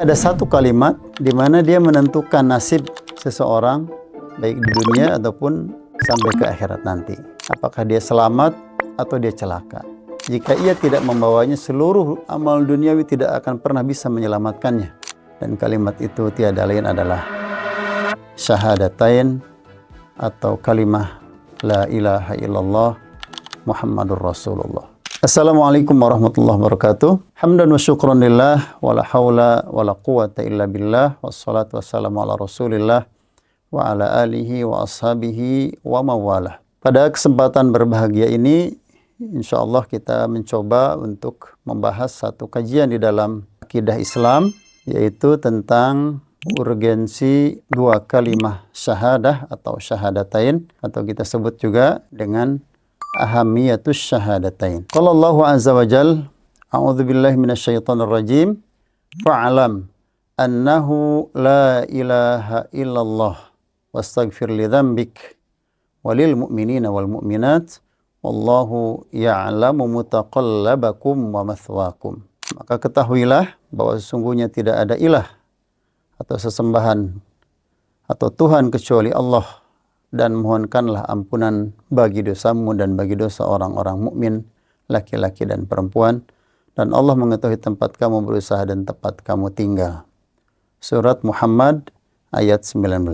Ada satu kalimat di mana dia menentukan nasib seseorang baik di dunia ataupun sampai ke akhirat nanti. Apakah dia selamat atau dia celaka. Jika ia tidak membawanya, seluruh amal duniawi tidak akan pernah bisa menyelamatkannya. Dan kalimat itu tiada lain adalah syahadatain atau kalimah la ilaha illallah Muhammadur Rasulullah. Assalamualaikum warahmatullahi wabarakatuh. Hamdan wa syukran lillah wa la hawla wa la quwata illa billah. Wassalatu wassalamu ala rasulillah wa ala alihi wa ashabihi wa mawalah. Pada kesempatan berbahagia ini, insyaallah kita mencoba untuk membahas satu kajian di dalam akidah Islam, yaitu tentang urgensi dua kalimah syahadah atau syahadatain, atau kita sebut juga dengan ahamiyatus syahadatain. Qala Allahu azza wa jal, a'udzu billahi minasyaitonir rajim, fa'lam annahu la ilaha illallah wastaghfir li dzambik walil mu'minina wal mu'minat wallahu ya'lamu mutaqallabakum wa mathwaakum. Maka ketahuilah bahwa sesungguhnya tidak ada ilah atau sesembahan atau Tuhan kecuali Allah, dan mohonkanlah ampunan bagi dosamu dan bagi dosa orang-orang mukmin, laki-laki dan perempuan, dan Allah mengetahui tempat kamu berusaha dan tempat kamu tinggal. Surat Muhammad ayat 19.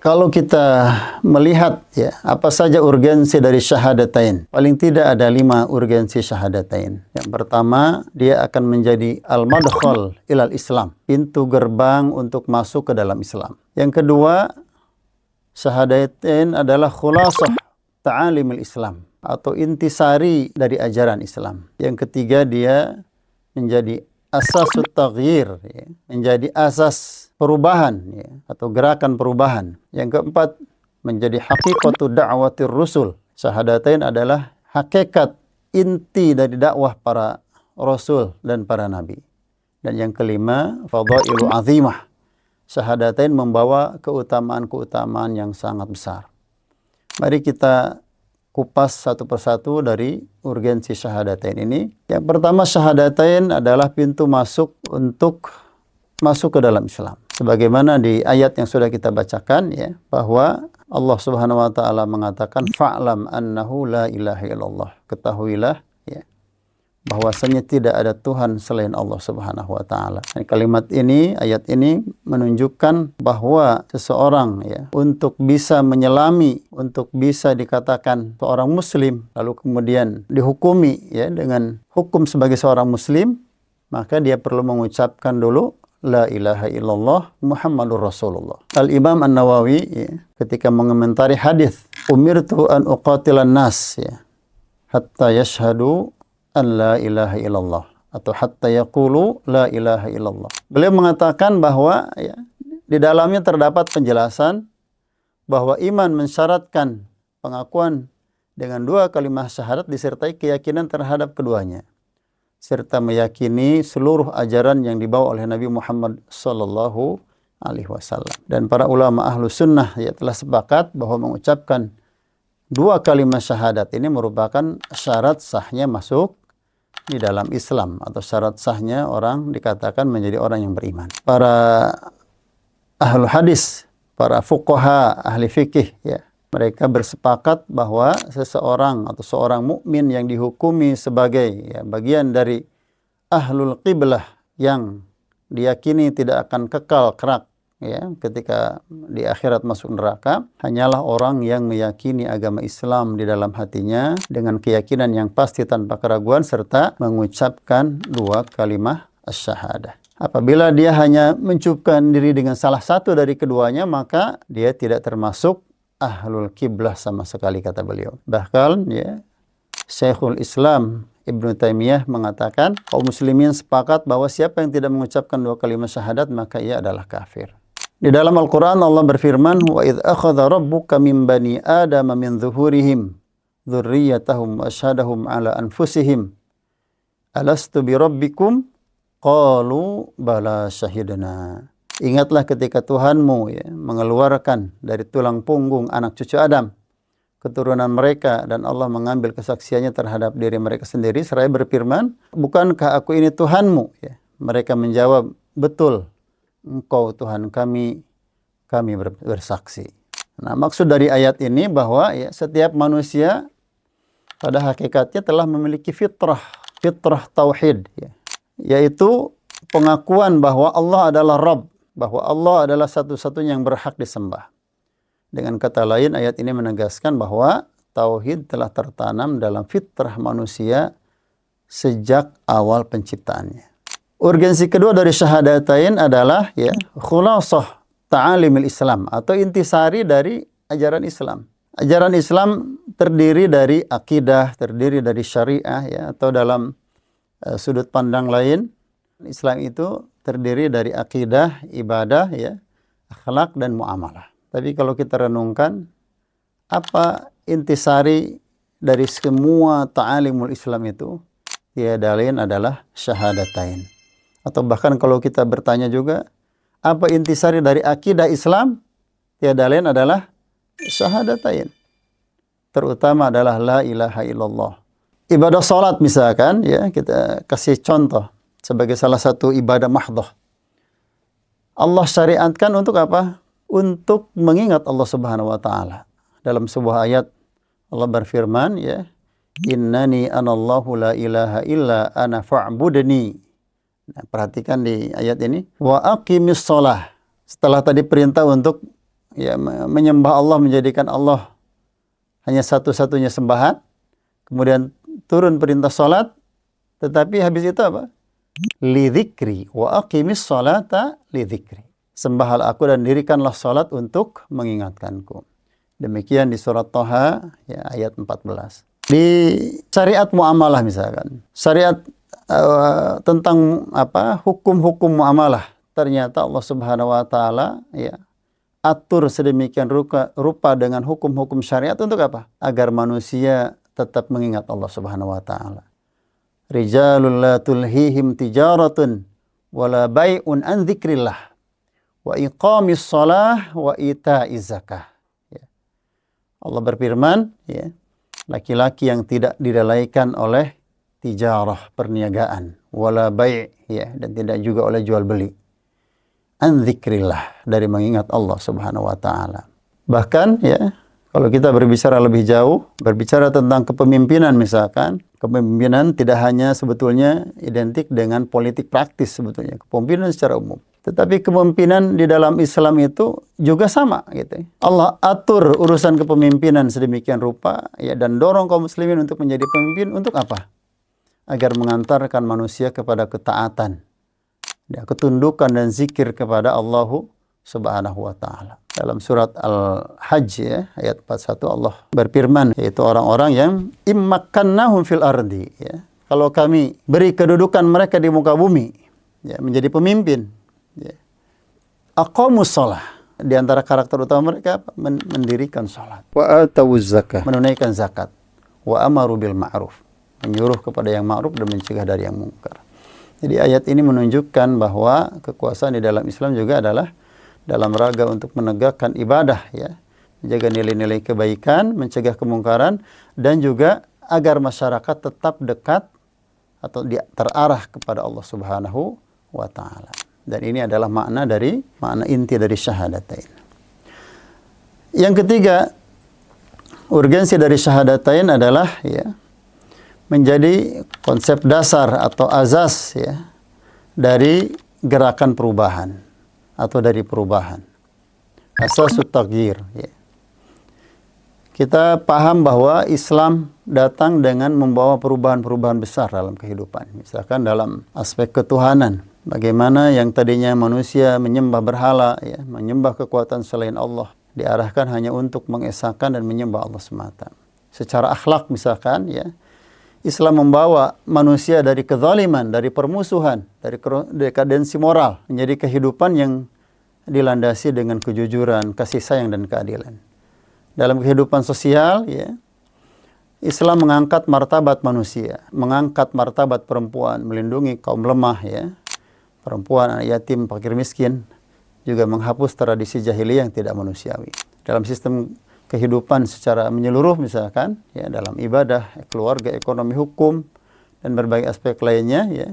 Kalau kita melihat ya, apa saja urgensi dari syahadatain, paling tidak ada 5 urgensi syahadatain. Yang pertama, dia akan menjadi al-madkhal ilal Islam, pintu gerbang untuk masuk ke dalam Islam. Yang kedua, syahadatain adalah khulasah ta'alimil Islam atau intisari dari ajaran Islam. Yang ketiga, dia menjadi asasut taghyir, ya, menjadi asas perubahan, ya, atau gerakan perubahan. Yang keempat, menjadi haqiqatu da'watir rusul. Syahadatain adalah hakikat inti dari dakwah para rasul dan para nabi. Dan yang kelima, fadailu azimah. Syahadatain membawa keutamaan-keutamaan yang sangat besar. Mari kita kupas satu persatu dari urgensi syahadatain ini. Yang pertama, syahadatain adalah pintu masuk untuk masuk ke dalam Islam. Sebagaimana di ayat yang sudah kita bacakan, ya, bahwa Allah Subhanahu wa taala mengatakan fa'lam annahu la ilaha illallah. Ketahuilah, ya, bahwasanya tidak ada Tuhan selain Allah Subhanahu wa taala. Kalimat ini, ayat ini menunjukkan bahwa seseorang, ya, untuk bisa menyelami, untuk bisa dikatakan seorang muslim, lalu kemudian dihukumi, ya, dengan hukum sebagai seorang muslim, maka dia perlu mengucapkan dulu la ilaha illallah Muhammadur Rasulullah. Al-Imam An-Nawawi, ya, ketika mengomentari hadis umirtu an uqatilan nas, ya, hatta yashhadu an la ilaha illallah atau hatta yaqulu la ilaha illallah. Beliau mengatakan bahwa, ya, di dalamnya terdapat penjelasan bahwa iman mensyaratkan pengakuan dengan dua kalimat syahadat disertai keyakinan terhadap keduanya, serta meyakini seluruh ajaran yang dibawa oleh Nabi Muhammad sallallahu alaihi wasallam. Dan para ulama ahlu sunnah, ya, telah sepakat bahwa mengucapkan dua kalimat syahadat ini merupakan syarat sahnya masuk di dalam Islam, atau syarat sahnya orang dikatakan menjadi orang yang beriman. Para ahlu hadis, para fuqaha, ahli fikih, ya, mereka bersepakat bahwa seseorang atau seorang mukmin yang dihukumi sebagai, ya, bagian dari ahlul qiblah yang diyakini tidak akan kekal kelak, ya, ketika di akhirat masuk neraka, hanyalah orang yang meyakini agama Islam di dalam hatinya dengan keyakinan yang pasti tanpa keraguan serta mengucapkan dua kalimah asy-syahadah. Apabila dia hanya mencukupkan diri dengan salah satu dari keduanya, maka dia tidak termasuk ahlul qiblah sama sekali, kata beliau. Bahkan, ya, Syekhul Islam Ibnu Taimiyah mengatakan kaum muslimin sepakat bahwa siapa yang tidak mengucapkan dua kalimat syahadat maka ia adalah kafir. Di dalam Al-Quran Allah berfirman, wa idh akhadha rabbuka min bani adama min zuhurihim dzurriyyatahum wa asyhadahum ala anfusihim alastu bi rabbikum qalu bala syahidna. Ingatlah ketika Tuhanmu, ya, mengeluarkan dari tulang punggung anak cucu Adam, keturunan mereka, dan Allah mengambil kesaksiannya terhadap diri mereka sendiri, seraya berfirman, bukankah aku ini Tuhanmu? Ya. Mereka menjawab, betul, Engkau Tuhan kami bersaksi. Nah, maksud dari ayat ini bahwa ya, setiap manusia pada hakikatnya telah memiliki fitrah tauhid, ya, yaitu pengakuan bahwa Allah adalah Rabb, bahwa Allah adalah satu-satunya yang berhak disembah. Dengan kata lain, ayat ini menegaskan bahwa tauhid telah tertanam dalam fitrah manusia sejak awal penciptaannya. Urgensi kedua dari syahadatain adalah ya, khulasah ta'alimil Islam atau intisari dari ajaran Islam. Ajaran Islam terdiri dari akidah, terdiri dari syariah, ya, atau dalam sudut pandang lain, Islam itu terdiri dari akidah, ibadah, ya, akhlak dan muamalah. Tapi kalau kita renungkan, apa intisari dari semua ta'alimul Islam itu? Tiada lain adalah syahadatain. Atau bahkan kalau kita bertanya juga, apa intisari dari akidah Islam? Tiada lain adalah syahadatain. Terutama adalah la ilaha illallah. Ibadah salat misalkan, ya, kita kasih contoh sebagai salah satu ibadah mahdhah. Allah syariatkan untuk apa? Untuk mengingat Allah Subhanahu wa taala. Dalam sebuah ayat Allah berfirman, ya, innani anallahu la ilaha illa ana fa'budni. Nah, perhatikan di ayat ini, wa aqimis shalah. Setelah tadi perintah untuk ya menyembah Allah, menjadikan Allah hanya satu-satunya sembahan, kemudian turun perintah salat, tetapi habis itu apa? Lidzikri wa aqimis sholata lidzikri. Sembahlah aku dan dirikanlah salat untuk mengingatkanku. Demikian di surat Thaha, ya, ayat 14. Di syariat muamalah misalkan, syariat tentang apa? Hukum-hukum muamalah. Ternyata Allah Subhanahu wa taala, ya, atur sedemikian rupa dengan hukum-hukum syariat untuk apa? Agar manusia tetap mengingat Allah Subhanahu wa taala. Rijalul la tulhihim tijaratun wala bai'un an dzikrillah wa iqamis shalah wa ita'iz zakah. Ya. Allah berfirman, ya, laki-laki yang tidak dilalaikan oleh tijarah, perniagaan, wala bai', ya, dan tidak juga oleh jual beli. An dzikrillah, dari mengingat Allah Subhanahu wa taala. Bahkan, ya, kalau kita berbicara lebih jauh, berbicara tentang kepemimpinan misalkan, kepemimpinan tidak hanya sebetulnya identik dengan politik praktis sebetulnya, kepemimpinan secara umum. Tetapi kepemimpinan di dalam Islam itu juga sama, gitu. Allah atur urusan kepemimpinan sedemikian rupa, ya, dan dorong kaum muslimin untuk menjadi pemimpin untuk apa? Agar mengantarkan manusia kepada ketaatan, ya, ketundukan dan zikir kepada Allah Subhanahu wa taala. Dalam surat Al-Hajj, ya, ayat 41 Allah berfirman, yaitu orang-orang yang immakkannahum fil ardi, ya. Kalau kami beri kedudukan mereka di muka bumi, ya, menjadi pemimpin, ya. Aqamus shalah, di antara karakter utama mereka mendirikan salat. Wa atawuz zakah, menunaikan zakat. Wa amaru bil ma'ruf, menyuruh kepada yang ma'ruf dan mencegah dari yang mungkar. Jadi ayat ini menunjukkan bahwa kekuasaan di dalam Islam juga adalah dalam rangka untuk menegakkan ibadah, ya, menjaga nilai-nilai kebaikan, mencegah kemungkaran, dan juga agar masyarakat tetap dekat atau terarah kepada Allah Subhanahu wa taala. Dan ini adalah makna inti dari syahadatain. Yang ketiga, urgensi dari syahadatain adalah, ya, menjadi konsep dasar atau azas, ya, dari gerakan perubahan atau dari perubahan. Asasut taghyir, ya. Kita paham bahwa Islam datang dengan membawa perubahan-perubahan besar dalam kehidupan. Misalkan dalam aspek ketuhanan, bagaimana yang tadinya manusia menyembah berhala, ya, menyembah kekuatan selain Allah, diarahkan hanya untuk mengesahkan dan menyembah Allah semata. Secara akhlak misalkan, ya, Islam membawa manusia dari kezaliman, dari permusuhan, dari dekadensi moral, menjadi kehidupan yang dilandasi dengan kejujuran, kasih sayang, dan keadilan. Dalam kehidupan sosial, ya, Islam mengangkat martabat manusia, mengangkat martabat perempuan, melindungi kaum lemah, ya, perempuan, anak yatim, fakir miskin, juga menghapus tradisi jahiliyah yang tidak manusiawi. Dalam sistem kehidupan secara menyeluruh misalkan, ya, dalam ibadah, keluarga, ekonomi, hukum, dan berbagai aspek lainnya, ya,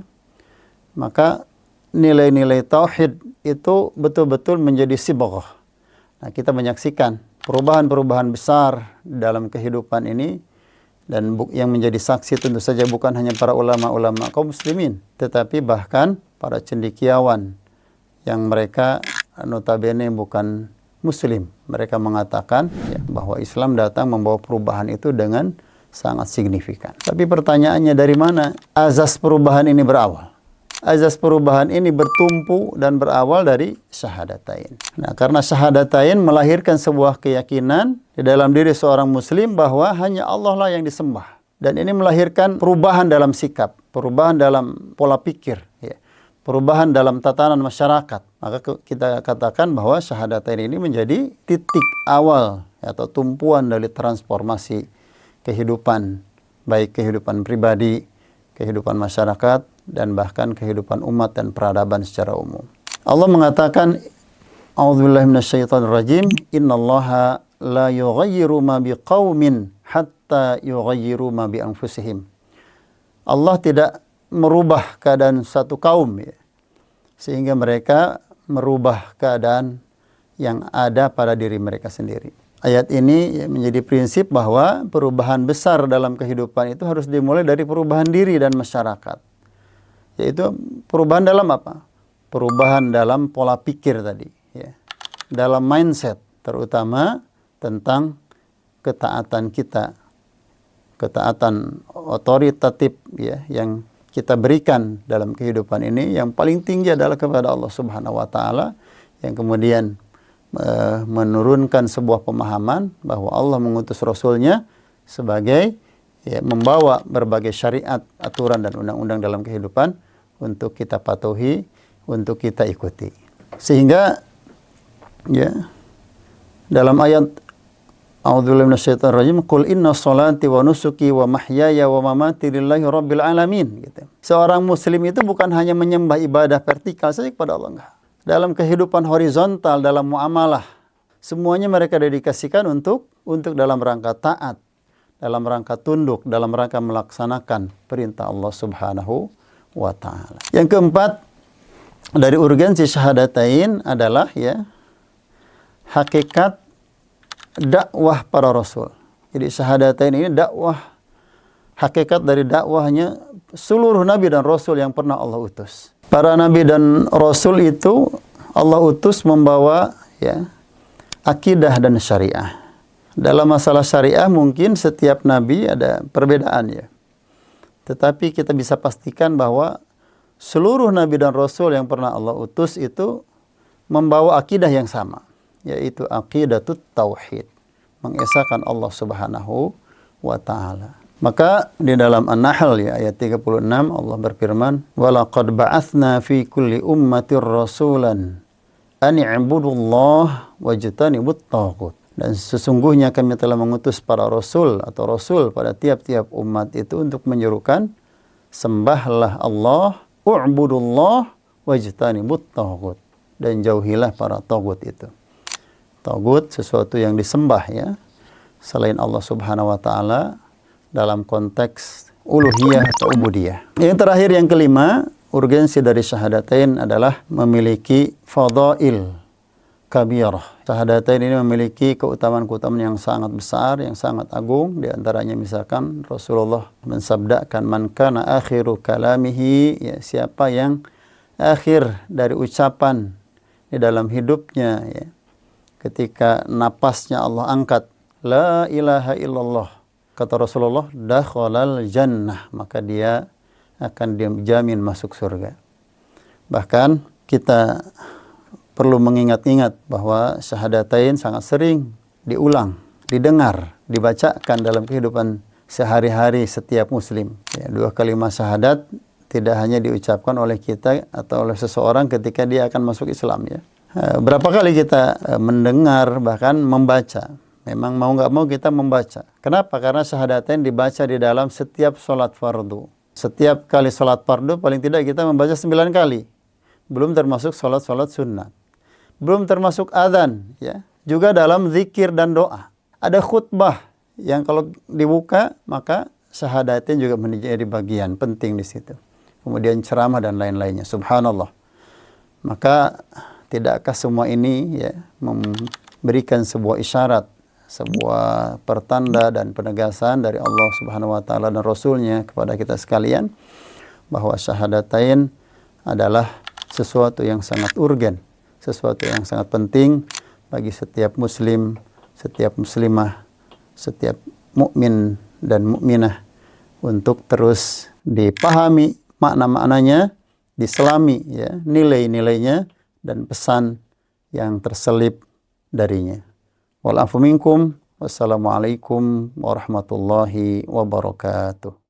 maka nilai-nilai tauhid itu betul-betul menjadi sibaghah. Nah, kita menyaksikan perubahan-perubahan besar dalam kehidupan ini, dan yang menjadi saksi tentu saja bukan hanya para ulama-ulama kaum muslimin, tetapi bahkan para cendekiawan yang mereka notabene bukan muslim. Mereka mengatakan ya, bahwa Islam datang membawa perubahan itu dengan sangat signifikan. Tapi pertanyaannya, dari mana azas perubahan ini berawal? Azas perubahan ini bertumpu dan berawal dari syahadatain. Nah, karena syahadatain melahirkan sebuah keyakinan di dalam diri seorang muslim bahwa hanya Allah lah yang disembah. Dan ini melahirkan perubahan dalam sikap, perubahan dalam pola pikir, ya, perubahan dalam tatanan masyarakat. Maka kita katakan bahwa syahadatain ini menjadi titik awal atau tumpuan dari transformasi kehidupan, baik kehidupan pribadi, kehidupan masyarakat, dan bahkan kehidupan umat dan peradaban secara umum. Allah mengatakan, A'udzubillahi minasyaitonirrajim, innallaha la yughayyiru ma biqaumin hatta yughayyiru ma bi anfusihim. Allah tidak merubah keadaan satu kaum ya, sehingga mereka merubah keadaan yang ada pada diri mereka sendiri. Ayat ini menjadi prinsip bahwa perubahan besar dalam kehidupan itu harus dimulai dari perubahan diri dan masyarakat. Yaitu perubahan dalam apa? Perubahan dalam pola pikir tadi, ya. Dalam mindset, terutama tentang ketaatan kita, ketaatan otoritatif ya, yang kita berikan dalam kehidupan ini. Yang paling tinggi adalah kepada Allah Subhanahu wa taala, yang kemudian menurunkan sebuah pemahaman bahwa Allah mengutus Rasulnya sebagai ya, membawa berbagai syariat, aturan, dan undang-undang dalam kehidupan untuk kita patuhi, untuk kita ikuti. Sehingga ya, dalam ayat A'udzubillahi minasyaitonirrajim, qul inna sholati wa nusuki wa mahyaya wa mamati lillahi rabbil alamin, gitu. Seorang muslim itu bukan hanya menyembah ibadah vertikal saja kepada Allah, enggak. Dalam kehidupan horizontal, dalam muamalah, semuanya mereka dedikasikan untuk dalam rangka taat, dalam rangka tunduk, dalam rangka melaksanakan perintah Allah Subhanahu wa ta'ala. Yang keempat, dari urgensi syahadatain adalah ya, hakikat dakwah para rasul. Jadi syahadatain ini dakwah, hakikat dari dakwahnya seluruh nabi dan rasul yang pernah Allah utus. Para nabi dan rasul itu Allah utus membawa ya, akidah dan syariah. Dalam masalah syariah mungkin setiap nabi ada perbedaan ya. Tetapi kita bisa pastikan bahwa seluruh nabi dan rasul yang pernah Allah utus itu membawa akidah yang sama, yaitu aqidatut tauhid, mengesahkan Allah Subhanahu wa taala. Maka di dalam An-Nahl ya, ayat 36 Allah berfirman, "Walaqad ba'atsna fi kulli ummatir rasulan an i'budullaha wajtanibut taghut." Dan sesungguhnya kami telah mengutus para rasul atau rasul pada tiap-tiap umat itu untuk menyerukan, sembahlah Allah, u'budullah wajtanibut taghut, dan jauhilah para taghut itu. Taghut sesuatu yang disembah ya, selain Allah Subhanahu wa taala, dalam konteks uluhiyah atau ubudiyah. Yang terakhir, yang kelima, urgensi dari syahadatain adalah memiliki fadail kabirah. Syahadatain ini memiliki keutamaan-keutamaan yang sangat besar, yang sangat agung. Di antaranya misalkan Rasulullah mensabdakan, man kana akhiru kalamihi, ya, siapa yang akhir dari ucapan di dalam hidupnya ya, ketika napasnya Allah angkat, la ilaha illallah, kata Rasulullah, dakhalal jannah, maka dia akan dijamin masuk surga. Bahkan kita perlu mengingat-ingat bahwa syahadatain sangat sering diulang, didengar, dibacakan dalam kehidupan sehari-hari setiap muslim. Ya, dua kalimat syahadat tidak hanya diucapkan oleh kita atau oleh seseorang ketika dia akan masuk Islam ya. Berapa kali kita mendengar, bahkan membaca. Memang mau nggak mau kita membaca. Kenapa? Karena syahadatain dibaca di dalam setiap sholat fardu. Setiap kali sholat fardu paling tidak kita membaca 9 kali. Belum termasuk sholat-sholat sunnah. Belum termasuk adzan. Ya. Juga dalam zikir dan doa. Ada khutbah yang kalau dibuka maka syahadatain juga menjadi bagian penting di situ. Kemudian ceramah dan lain-lainnya. Subhanallah. Maka tidakkah semua ini ya memberikan sebuah isyarat, sebuah pertanda dan penegasan dari Allah Subhanahu wa taala dan Rasulnya kepada kita sekalian bahwa syahadatain adalah sesuatu yang sangat urgen, sesuatu yang sangat penting bagi setiap muslim, setiap muslimah, setiap mukmin dan mukminah untuk terus dipahami makna-maknanya, diselami ya nilai-nilainya dan pesan yang terselip darinya. Wal afu minkum. Wassalamualaikum warahmatullahi wabarakatuh.